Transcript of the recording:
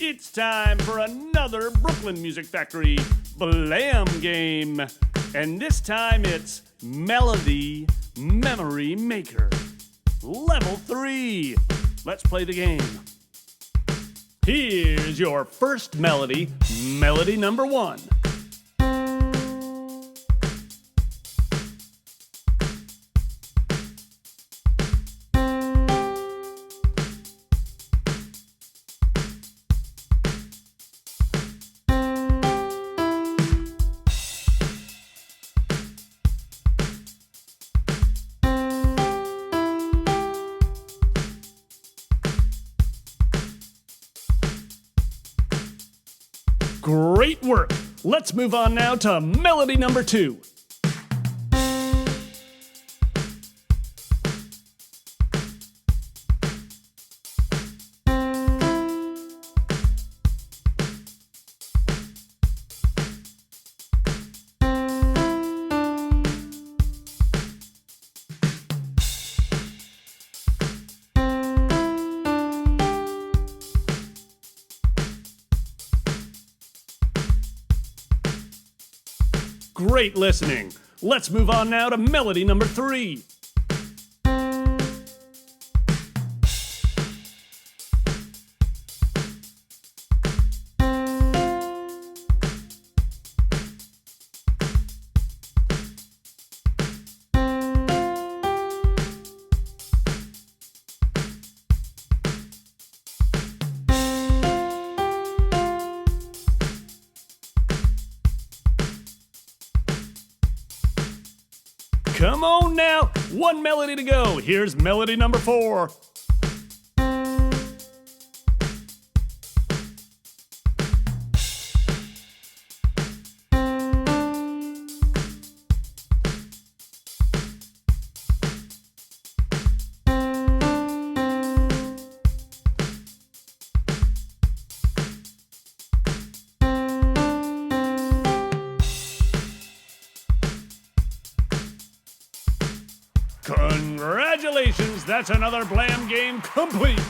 It's time for another Brooklyn Music Factory Blam game. And this time it's Melody Memory Maker. Level 3. Let's play the game. Here's your first melody, melody number 1. Great work! Let's move on now to melody number 2. Great listening. Let's move on now to melody number 3. Come on now, one melody to go. Here's melody number 4. Congratulations, that's another Blam game complete.